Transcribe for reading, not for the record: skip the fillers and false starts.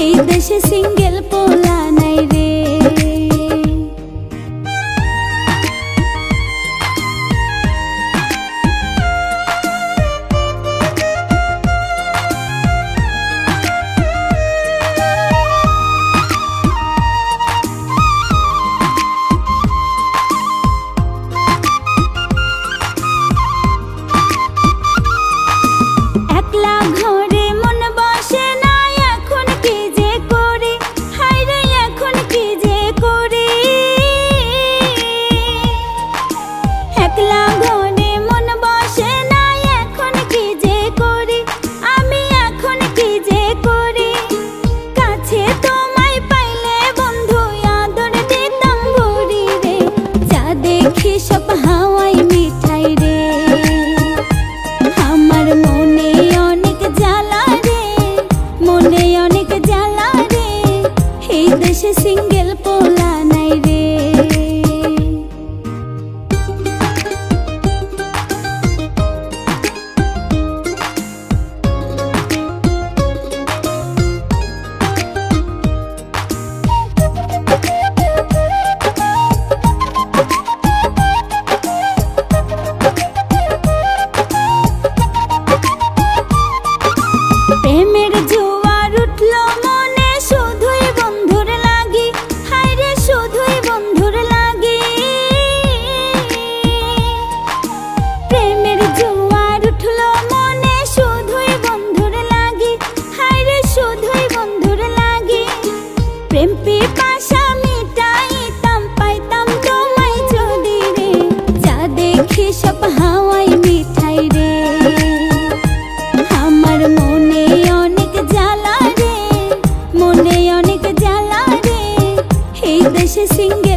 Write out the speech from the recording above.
এই দেশে সিঙ্গেল পোলা নাই রে। একলা ঘরে মন বসে না, এখন কি যে করি, হায়রে এখন কি যে করি। একলা ঘরে মন বসে না, এখন কি যে করি, আমি এখন কি যে করি। কাছে তোমায় পাইলে বন্ধু আদর দিতাম ভরি রে, যা দেখি সব হাওয়াই মিঠাই রে। আমার মনে অনেক জ্বালা রে, মনে অনেক জ্বালা রে, এই দেশে সিঙ্গেল পোলা নাই রে। প্রেমের জোয়ার উঠলো মনে, শুধুই বন্ধুর লাগি, হায়রে শুধুই বন্ধুর লাগি। প্রেমের জোয়ার উঠলো মনে, শুধুই বন্ধুর লাগি, হায়রে শুধুই বন্ধুর লাগি। প্রেম পিপাসা মিটাইতাম, পাইতাম তোমায় যদি রে, যা দেখি সব হাওয়াই মিঠাই রে। আমার মনে অনেক জ্বালা রে, মনে অনেক জ্বালা রে, এই দেশে সিঙ্গেল